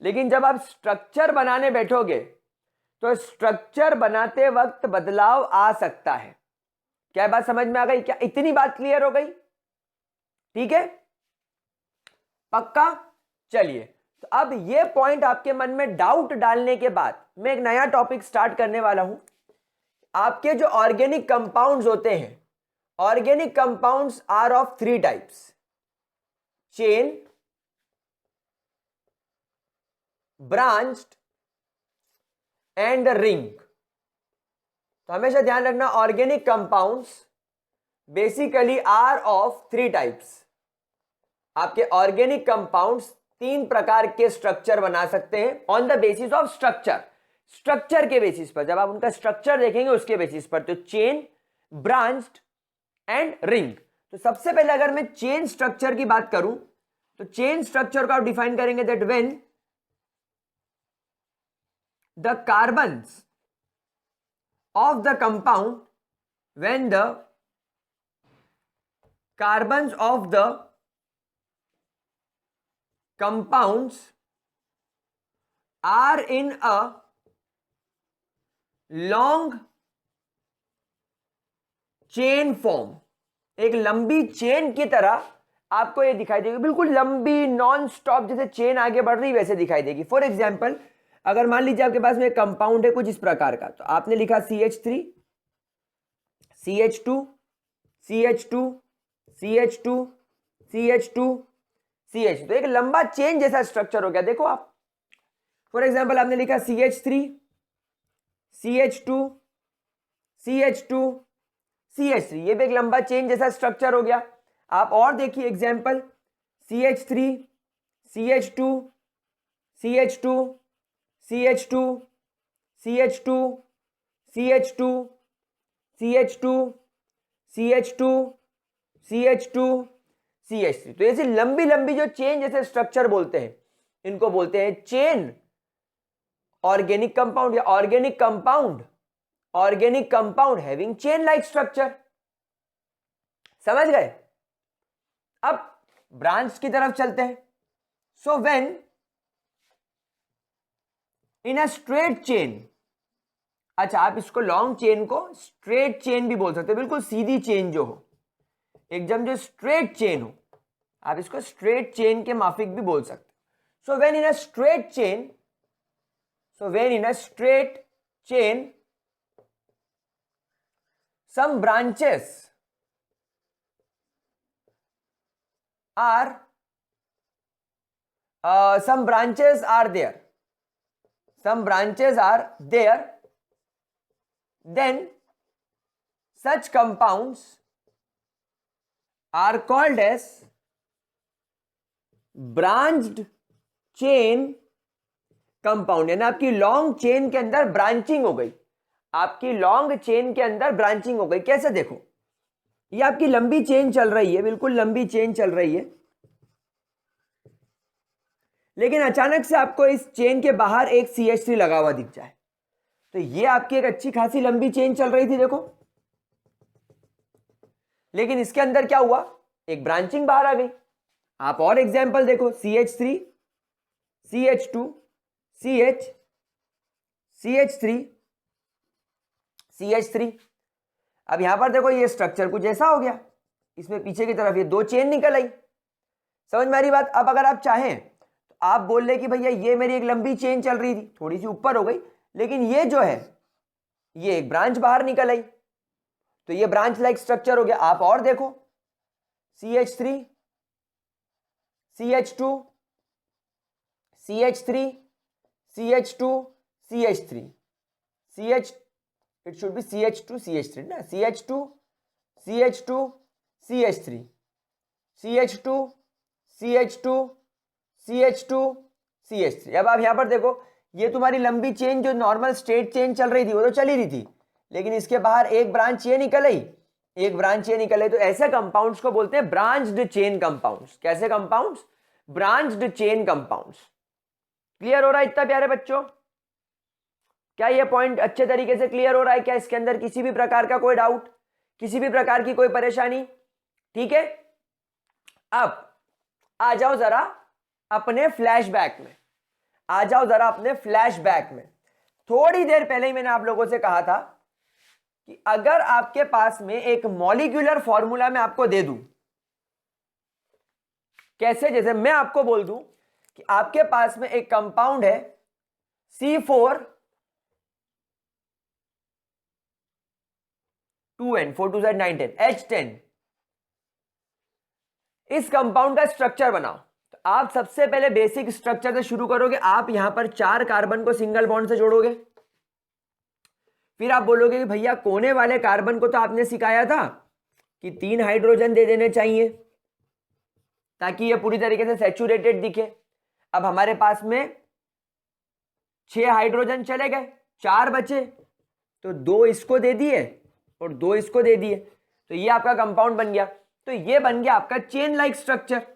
लेकिन जब आप स्ट्रक्चर बनाने बैठोगे तो स्ट्रक्चर बनाते वक्त बदलाव आ सकता है। क्या बात समझ में आ गई? क्या इतनी बात क्लियर हो गई? ठीक है, पक्का? चलिए, तो अब ये पॉइंट आपके मन में डाउट डालने के बाद मैं एक नया टॉपिक स्टार्ट करने वाला हूं। आपके जो ऑर्गेनिक कंपाउंड्स होते हैं, organic compounds are of 3 types: chain, branched and ring. तो हमेशा ध्यान रखना, organic compounds basically are of 3 types. आपके ऑर्गेनिक कंपाउंड्स 3 प्रकार के स्ट्रक्चर बना सकते हैं on the basis of structure. Structure के बेसिस पर, जब आप उनका स्ट्रक्चर देखेंगे उसके बेसिस पर, तो चेन, ब्रांच्ड एंड रिंग। तो सबसे पहले अगर मैं चेन स्ट्रक्चर की बात करूं, तो चेन स्ट्रक्चर को आप डिफाइन करेंगे that when the carbons of the compound, when the carbons of the compounds are in a long chain form, एक लंबी चेन की तरह आपको ये दिखाई देगी, बिल्कुल लंबी नॉन स्टॉप, जैसे चेन आगे बढ़ रही वैसे दिखाई देगी। फॉर एग्जाम्पल, अगर मान लीजिए आपके पास में एक कंपाउंड है कुछ इस प्रकार का, तो आपने लिखा CH3, CH2, CH2, CH2, CH2, CH2, तो एक लंबा चेन जैसा स्ट्रक्चर हो गया। देखो आप, फॉर एग्जांपल आपने लिखा CH3, CH2, CH2, CH3, ये भी एक लंबा चेन जैसा स्ट्रक्चर हो गया। आप और देखिए example, CH3, CH2, CH2, CH2, CH2, CH2, CH2, CH2, CH2, CH3। तो ऐसी लंबी लंबी जो चेन जैसे स्ट्रक्चर बोलते हैं, इनको बोलते हैं चेन ऑर्गेनिक कंपाउंड या organic compound, organic compound having chain like structure. समझ गए? अब ब्रांच की तरफ चलते हैं। So when in a straight chain, अच्छा आप इसको लॉन्ग चेन को स्ट्रेट चेन भी बोल सकते हो, बिल्कुल सीधी चेन जो हो, एकदम जो स्ट्रेट चेन हो, आप इसको स्ट्रेट चेन के माफिक भी बोल सकते हो। So when in a straight chain, so when in a straight chain some branches are some branches are there, some branches are there, then such compounds are called as branched chain compound। यानी आपकी long chain के अंदर branching हो गई, आपकी long chain के अंदर branching हो गई। कैसे? देखो, ये आपकी लंबी चेन चल रही है, बिल्कुल लंबी चेन चल रही है, लेकिन अचानक से आपको इस चेन के बाहर एक CH3 लगा हुआ दिख जाए, तो ये आपकी एक अच्छी खासी लंबी चेन चल रही थी, देखो, लेकिन इसके अंदर क्या हुआ, एक ब्रांचिंग बाहर आ गई। आप और एग्जांपल देखो, CH3, CH2, CH, CH3, CH3। अब यहां पर देखो, ये स्ट्रक्चर कुछ ऐसा हो गया, इसमें पीछे की तरफ ये 2 चेन निकल आई। समझ में आ रही बात? अब अगर आप चाहें तो आप बोल रहे कि भैया ये मेरी एक लंबी चेन चल रही थी, थोड़ी सी ऊपर हो गई, लेकिन ये जो है ये एक ब्रांच बाहर निकल आई, तो ये ब्रांच लाइक स्ट्रक्चर हो गया। आप और देखो, CH3, CH2, CH3, CH2, CH3, CH, it should be CH2 CH3 ना, CH2 CH2 CH3 CH2 CH2 CH2 CH3। अब आप यहां पर देखो, ये तुम्हारी लंबी चेन जो नॉर्मल स्ट्रेट चेन चल रही थी वो तो चल ही रही थी, लेकिन इसके बाहर एक ब्रांच ये निकल आई, एक ब्रांच ये निकल आई, तो ऐसे कंपाउंड्स को बोलते हैं ब्रांच्ड चेन कंपाउंड्स। कैसे compounds? Branched chain compounds. Clear हो रहा है इतना प्यारे बच्चों? क्या ये पॉइंट अच्छे तरीके से क्लियर हो रहा है? क्या इसके अंदर किसी भी प्रकार का कोई डाउट, किसी भी प्रकार की कोई परेशानी? ठीक है, अब आ जाओ जरा अपने फ्लैशबैक में, आ जाओ जरा अपने फ्लैशबैक में। थोड़ी देर पहले ही मैंने आप लोगों से कहा था कि अगर आपके पास में एक मॉलिक्यूलर फॉर्मूला मैं आपको दे दूं, कैसे? जैसे मैं आपको बोल दूं कि आपके पास में एक कंपाउंड है C4 2N 4 2 Z 9 10 H10, इस कंपाउंड का स्ट्रक्चर बनाओ। तो आप सबसे पहले बेसिक स्ट्रक्चर से शुरू करोगे। आप यहां पर 4 कार्बन को सिंगल बॉन्ड से जोड़ोगे, फिर आप बोलोगे कि भैया कोने वाले कार्बन को तो आपने सिखाया था कि 3 हाइड्रोजन दे देने चाहिए ताकि ये पूरी तरीके से सैचुरेटेड दिखे। अब हमारे पास में 6 हाइड्रोजन चले गए, 4 बचे, तो 2 इसको दे दिए और 2 इसको दे दिए, तो ये आपका कंपाउंड बन गया। तो ये बन गया आपका चेन लाइक स्ट्रक्चर।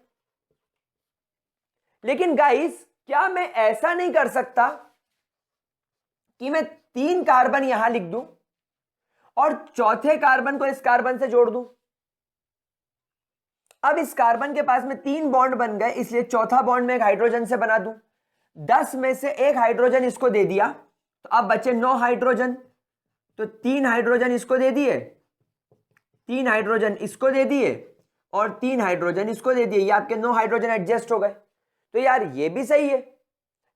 लेकिन गाइस, क्या मैं ऐसा नहीं कर सकता कि मैं 3 कार्बन यहां लिख दूं और चौथे कार्बन को इस कार्बन से जोड़ दूं? अब इस कार्बन के पास में 3 बॉन्ड बन गए, इसलिए चौथा बॉन्ड में एक हाइड्रोजन से बना दूं। 10 में से 1 हाइड्रोजन इसको दे दिया, तो अब बचे 9 हाइड्रोजन, तो 3 हाइड्रोजन इसको दे दिए, 3 हाइड्रोजन इसको दे दिए और 3 हाइड्रोजन इसको दे दिए। ये आपके 9 हाइड्रोजन एडजस्ट हो गए। तो यार ये भी सही है,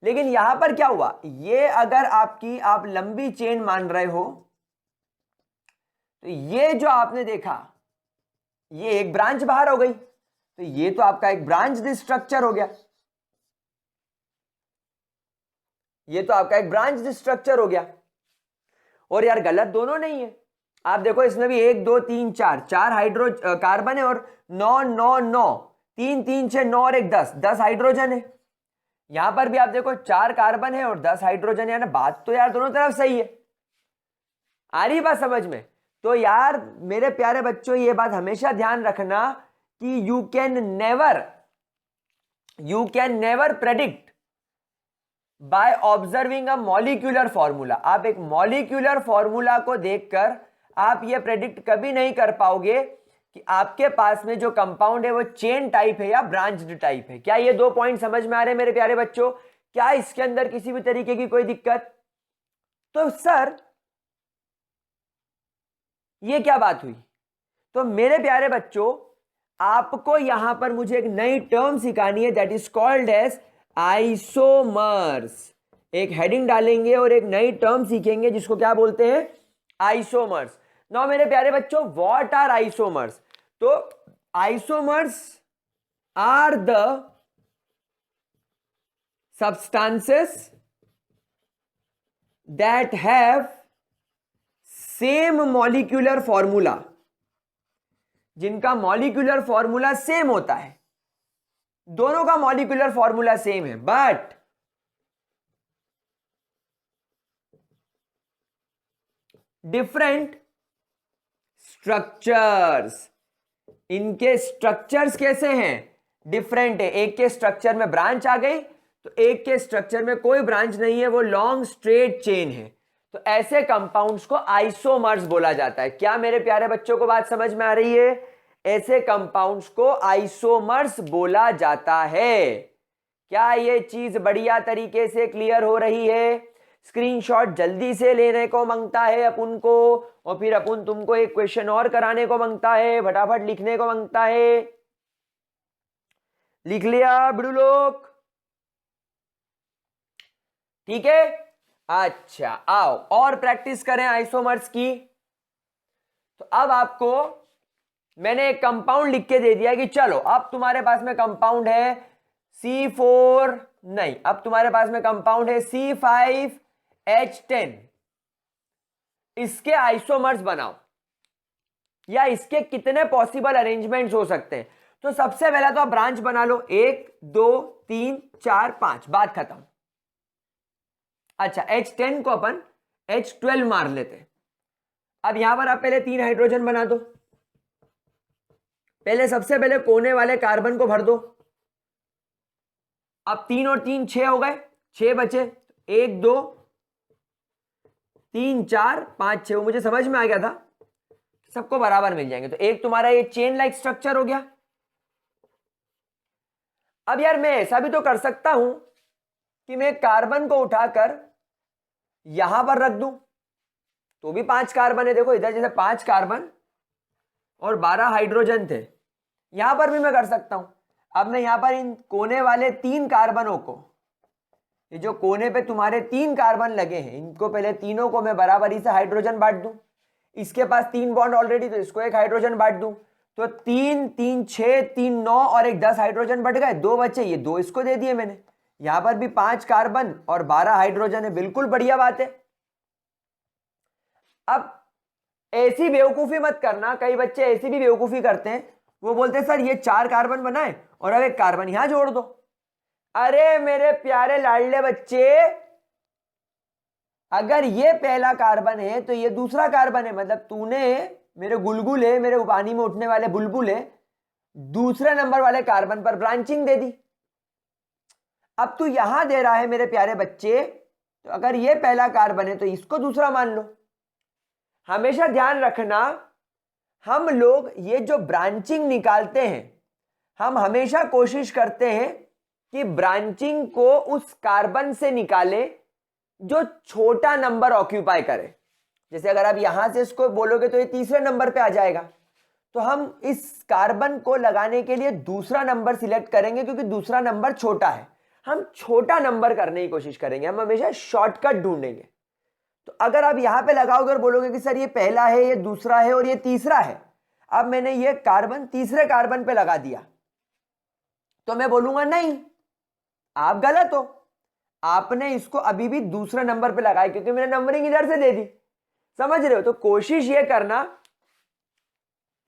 लेकिन यहां पर क्या हुआ? ये अगर आपकी आप लंबी चेन मान रहे हो, तो ये जो आपने देखा ये एक ब्रांच बाहर हो गई, तो ये तो आपका एक ब्रांच स्ट्रक्चर हो गया, ये तो आपका एक ब्रांच स्ट्रक्चर हो गया। और यार गलत दोनों नहीं है। आप देखो इसमें भी 1 2 3 4 हाइड्रो कार्बन है और 9 9 9 3 3 6 9 और 1 10 हाइड्रोजन है। यहां पर भी आप देखो 4 कार्बन है और 10 हाइड्रोजन है ना। बात तो यार दोनों तरफ सही है। आ रही बात समझ में? तो यार मेरे प्यारे बच्चों, ये बात हमेशा ध्यान रखना कि you can never predict by observing a molecular formula. आप एक मॉलिक्यूलर फॉर्मूला को देखकर आप ये प्रेडिक्ट कभी नहीं कर पाओगे कि आपके पास में जो कंपाउंड है वो चेन टाइप है या ब्रांच्ड टाइप है। क्या ये 2 पॉइंट समझ में आ रहे हैं मेरे प्यारे बच्चों? क्या इसके अंदर किसी भी तरीके की कोई दिक्कत? तो सर ये क्या बात हुई? तो मेरे प्यारे बच्चों, आपको यहां पर मुझे एक नई टर्म सिखानी है, that is called as isomers. एक हेडिंग डालेंगे और एक नई टर्म सीखेंगे जिसको क्या बोलते हैं? आइसोमर्स। नाउ मेरे प्यारे बच्चों, व्हाट आर आइसोमर्स? तो isomers are the substances that have same molecular formula, जिनका मॉलिक्यूलर फॉर्मूला सेम होता है, दोनों का मॉलिक्यूलर फॉर्मूला सेम है, बट डिफरेंट स्ट्रक्चर्स। इनके स्ट्रक्चर्स कैसे हैं? डिफरेंट है। एक के स्ट्रक्चर में ब्रांच आ गई तो एक के स्ट्रक्चर में कोई ब्रांच नहीं है, वो लॉन्ग स्ट्रेट चेन है। तो ऐसे कंपाउंड्स को आइसोमर्स बोला जाता है। क्या मेरे प्यारे बच्चों को बात समझ में आ रही है? ऐसे कंपाउंड्स को आइसोमर्स बोला जाता है। क्या ये चीज बढ़िया तरीके से क्लियर हो रही है? स्क्रीनशॉट जल्दी से लेने को मांगता है अपन को, और फिर अपन तुमको एक क्वेश्चन और कराने को मांगता है, फटाफट लिखने को मांगता है। लिख लिया बिड़ू लोग? ठीक है, अच्छा आओ और प्रैक्टिस करें आइसोमर्स की। तो अब आपको मैंने एक कंपाउंड लिख के दे दिया कि चलो अब तुम्हारे पास में कंपाउंड है C4, नहीं, अब तुम्हारे पास में कंपाउंड है C5 H10, इसके आइसोमर्स बनाओ या इसके कितने पॉसिबल अरेंजमेंट्स हो सकते हैं। तो सबसे पहला तो आप ब्रांच बना लो, 1 2 3 4 5, बात खत्म। अच्छा, H10 को अपन H12 मार लेते हैं। अब यहां पर आप पहले 3 हाइड्रोजन बना दो। पहले सबसे पहले कोने वाले कार्बन को भर दो। अब 3 और 3 6 हो गए, 6 बचे, 1 2 3 4 5 6, मुझे समझ में आ गया था, सबको बराबर मिल जाएंगे। तो एक तुम्हारा ये चेन लाइक स्ट्रक्चर हो गया। अब यार मैं ऐसा भी तो कर सकता हूं कि मैं कार्बन को उठाकर यहां पर रख दूं, तो भी 5 कार्बन है। देखो इधर जैसे 5 कार्बन और 12 हाइड्रोजन थे, यहां पर भी मैं कर सकता हूं। अब मैं यहां पर इन कोने वाले 3 कार्बनों को, ये जो कोने पे तुम्हारे 3 कार्बन लगे हैं, इनको पहले तीनों को मैं बराबरी से हाइड्रोजन बांट दूं। इसके पास 3 बॉन्ड ऑलरेडी, तो इसको एक हाइड्रोजन बांट दूं। तो 3 3 6 3 9 और एक 10 हाइड्रोजन बढ़ गए, 2 बचे, ये 2 इसको दे दिए मैंने। यहां पर भी 5 कार्बन और 12 हाइड्रोजन है, बिल्कुल बढ़िया बात है। अब ऐसी बेवकूफी मत करना, कई बच्चे ऐसी भी बेवकूफी करते हैं, वो बोलते हैं सर ये 4 कार्बन बनाए और अब एक कार्बन यहां जोड़ दो। अरे मेरे प्यारे लाडले बच्चे, अगर ये पहला कार्बन है तो ये दूसरा कार्बन है, मतलब तूने मेरे गुलगुले, मेरे पानी में उठने वाले बुलबुले, दूसरे नंबर वाले कार्बन पर ब्रांचिंग दे दी। अब तू यहां दे रहा है मेरे प्यारे बच्चे, तो अगर ये पहला कार्बन है तो इसको दूसरा मान लो। हमेशा ध्यान रखना, हम लोग ये जो ब्रांचिंग निकालते हैं, हम हमेशा कोशिश करते हैं कि ब्रांचिंग को उस कार्बन से निकाले जो छोटा नंबर ऑक्यूपाई करे। जैसे अगर आप यहां से इसको बोलोगे तो ये तीसरे नंबर पे आ जाएगा, तो हम इस कार्बन को लगाने के लिए दूसरा नंबर सिलेक्ट करेंगे, क्योंकि दूसरा नंबर छोटा है। हम छोटा नंबर करने की कोशिश करेंगे, हम हमेशा शॉर्टकट ढूंढेंगे। तो अगर आप यहां पे लगाओगे और बोलोगे कि सर ये पहला है, ये दूसरा है और ये तीसरा है, अब मैंने ये कार्बन तीसरे कार्बन पे लगा दिया, तो मैं बोलूंगा नहीं, आप गलत हो, आपने इसको अभी भी दूसरे नंबर पे लगाया, क्योंकि मैंने नंबरिंग इधर से दे दी। समझ रहे हो? तो कोशिश ये करना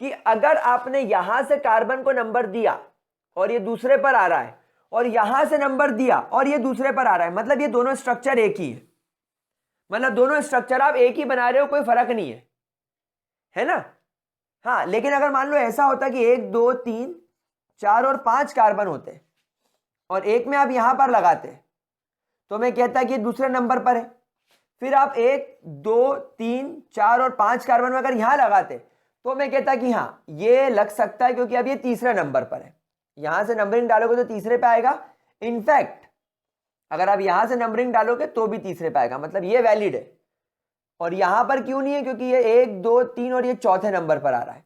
कि अगर आपने यहां से कार्बन को नंबर दिया और ये दूसरे पर आ रहा है, और यहां से नंबर दिया और ये दूसरे पर आ रहा है, मतलब ये दोनों स्ट्रक्चर एक ही है, मतलब दोनों स्ट्रक्चर आप एक ही बना रहे हो, कोई फर्क नहीं है ना? हाँ, लेकिन अगर मान लो ऐसा होता कि 1 2 3 4 और 5 कार्बन होते और एक में आप यहां पर लगाते, तो मैं कहता कि दूसरे नंबर पर है। फिर आप 1 2 3 4 और 5 कार्बन में अगर यहां लगाते, तो मैं कहता कि हाँ ये लग सकता है, क्योंकि अब ये तीसरे नंबर पर है। यहां से नंबरिंग डालोगे तो तीसरे पे आएगा। इनफैक्ट अगर आप यहां से नंबरिंग डालोगे तो भी तीसरे पे आएगा, मतलब ये वैलिड है। और यहां पर क्यों नहीं है? क्योंकि ये 1 2 3 और ये चौथे नंबर पर आ रहा है,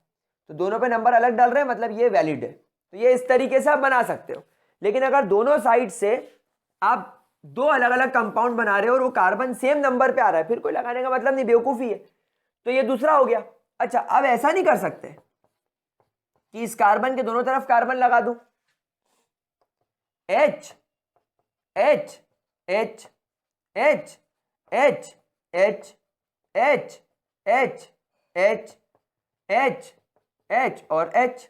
तो दोनों पे नंबर अलग डाल रहे हैं, मतलब ये वैलिड है। तो ये इस तरीके से आप बना सकते हो। लेकिन अगर दोनों साइड से आप 2 अलग अलग कंपाउंड बना रहे हो और वो कार्बन सेम नंबर पे आ रहा है, फिर कोई लगाने का मतलब नहीं, बेवकूफी है। तो ये दूसरा हो गया। अच्छा, अब ऐसा नहीं कर सकते कि इस कार्बन के दोनों तरफ कार्बन लगा दूं, H H H H H H H H H H H और H,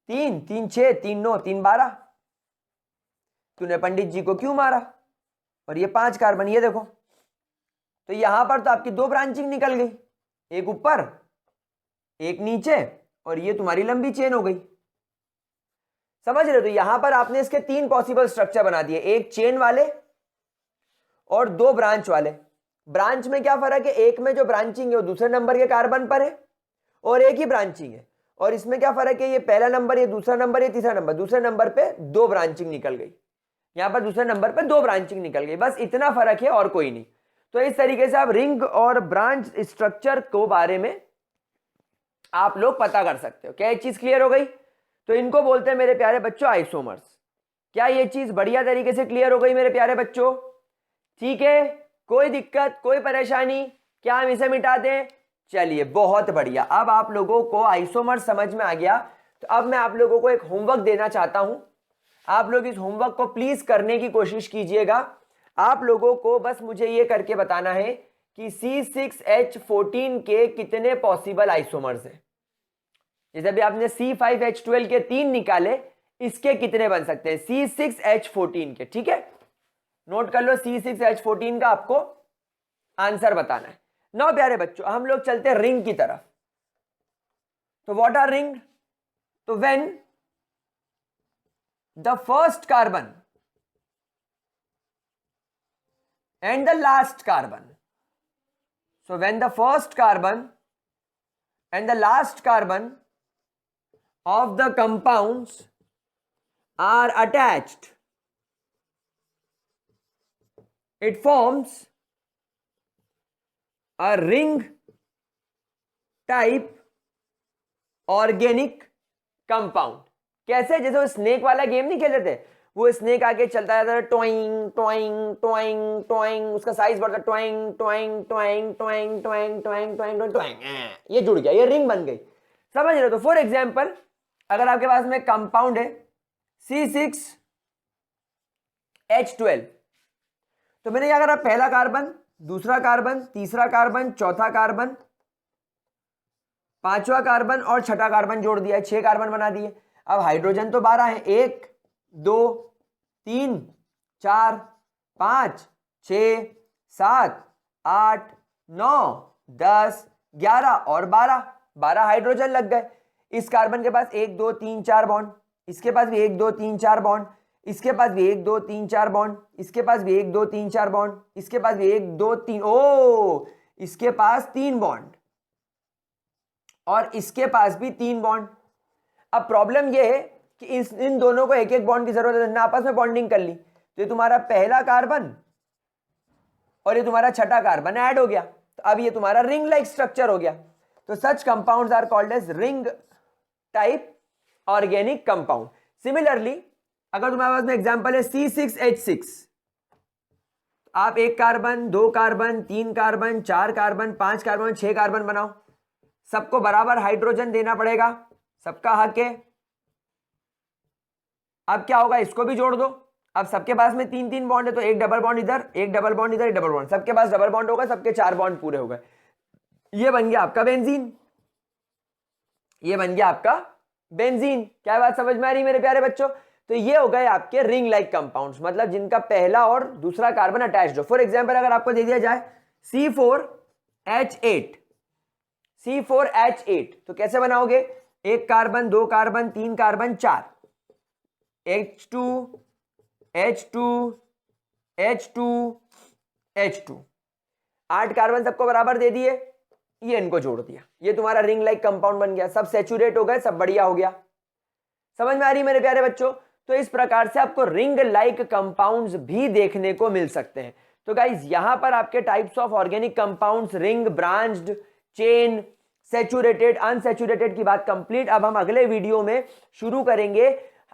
3 3 6 3 9 3 12। तूने पंडित जी को क्यों मारा? और ये 5 कार्बन, ये देखो, तो यहां पर तो आपकी 2 ब्रांचिंग निकल गई, एक ऊपर एक नीचे, और ये तुम्हारी लंबी चेन हो गई। समझ रहे हो? तो यहां पर आपने इसके 3 पॉसिबल स्ट्रक्चर बना दिए, एक चेन वाले और 2 ब्रांच वाले। ब्रांच में क्या फर्क है? एक में जो ब्रांचिंग है वो दूसरे नंबर के कार्बन पर है और एक ही ब्रांचिंग है। और इसमें क्या फर्क है? ये पहला नंबर, ये दूसरा नंबर, ये तीसरा नंबर, दूसरे नंबर पे 2 ब्रांचिंग निकल गई, यहां पर दूसरे नंबर पे 2 ब्रांचिंग निकल गई, बस इतना फर्क है और कोई नहीं। तो इस तरीके से आप रिंग और ब्रांच स्ट्रक्चर को बारे में आप लोग पता कर सकते हो। क्या ये चीज क्लियर हो गई? तो इनको बोलते हैं मेरे प्यारे बच्चों आइसोमर्स। क्या ये चीज बढ़िया तरीके से क्लियर हो गई मेरे प्यारे बच्चों? ठीक है, कोई दिक्कत, कोई परेशानी? क्या हम इसे मिटा दें? चलिए, बहुत बढ़िया। अब आप लोगों को आइसोमर समझ में आ गया। तो अब मैं आप लोगों को एक होमवर्क देना चाहता हूं। आप लोग इस होमवर्क को प्लीज करने की कोशिश कीजिएगा। आप लोगों को बस मुझे ये करके बताना है कि C6H14 के कितने पॉसिबल आइसोमर्स हैं। जैसे अभी आपने C5H12 के 3 निकाले, इसके कितने बन सकते हैं C6H14 के, ठीक है। नोट कर लो, C6H14 का आपको आंसर बताना है। नौ प्यारे बच्चों, हम लोग चलते हैं रिंग की तरफ। तो व्हाट आर रिंग? तो when the first carbon and the last carbon, so when the first carbon and the last carbon of the compounds are attached, it forms a ring type organic compound. कैसे? जैसे वो snake वाला game नहीं खेलते थे, वो snake आगे चलता जाता है, टॉइंग टॉइंग टॉइंग टॉइंग, उसका साइज बढ़ता, toing toing toing toing toing toing toing toing, ये जुड़ गया, ये रिंग बन गई। समझ रहे हो? तो फॉर एग्जांपल अगर आपके पास में कंपाउंड है C6H12, तो मैंने क्या करा, पहला कार्बन, दूसरा कार्बन, तीसरा कार्बन, चौथा कार्बन, पांचवा कार्बन और छठा कार्बन जोड़ दिया, 6 कार्बन बना दिए। अब हाइड्रोजन तो 12 है, 1 2 3 4 5 6 7 8 9 10 11 और 12 हाइड्रोजन लग गए। इस कार्बन के पास 1 2 3 4 बॉन्ड, इसके पास भी 1 2 3 4 बॉन्ड, इसके पास भी 1 2 3 4 बॉन्ड, इसके पास भी 1 2 3 4 बॉन्ड, इसके पास भी 1 2 3, ओ इसके पास 3 बॉन्ड और इसके पास भी 3 बॉन्ड। अब प्रॉब्लम ये है कि इन दोनों को एक एक बॉन्ड की जरूरत है, आपस में बॉन्डिंग कर ली, तो ये तुम्हारा पहला कार्बन और ये तुम्हारा छठा कार्बन ऐड हो गया, तो अब ये तुम्हारा रिंग लाइक स्ट्रक्चर हो गया। तो such compounds are called as ring type organic compound. Similarly अगर तुम्हारे पास में एग्जांपल है C6H6, आप 1 कार्बन 2 कार्बन 3 कार्बन 4 कार्बन 5 कार्बन 6 कार्बन बनाओ, सबको बराबर हाइड्रोजन देना पड़ेगा, सबका हक है। अब क्या होगा, इसको भी जोड़ दो। अब सबके पास में 3 3 बॉन्ड है, तो एक डबल बॉन्ड इधर, एक डबल बॉन्ड इधर, एक डबल बॉन्ड, सबके पास डबल बॉन्ड होगा, सबके 4 बॉन्ड पूरे हो गए, ये बन गया आपका बेंजीन, ये बन गया आपका बेंजीन। क्या बात समझ में आ रही मेरे प्यारे बच्चों? तो ये हो गए आपके रिंग लाइक कंपाउंड्स, मतलब जिनका पहला और दूसरा कार्बन अटैच्ड हो। फॉर एग्जांपल अगर आपको दे दिया जाए C4H8, तो कैसे बनाओगे, 1 कार्बन 2 कार्बन 3 कार्बन 4, H2 H2 H2 H2, 8 carbon सबको बराबर दे दिए, ये इनको जोड़ दिया, ये तुम्हारा रिंग लाइक कंपाउंड बन गया, सब सैचुरेट हो गए, सब बढ़िया हो गया। समझ में आ रही मेरे प्यारे बच्चों? तो इस प्रकार से आपको रिंग लाइक कंपाउंड्स भी देखने को मिल सकते हैं। तो गाइज यहां पर आपके types of organic compounds, ring, branched, chain, saturated, unsaturated की बात कंप्लीट। अब हम अगले वीडियो में शुरू करेंगे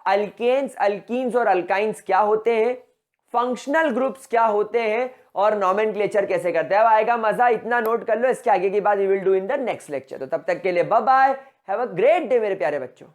अल्केन्स, अल्कीन्स और अल्काइंस क्या होते हैं, फंक्शनल ग्रुप्स क्या होते हैं और नॉमेनक्लेचर कैसे करते हैं। अब आएगा मजा, इतना नोट कर लो, इसके आगे की बात we will do in the next lecture. तो तब तक के लिए bye bye, have a great day मेरे प्यारे बच्चों।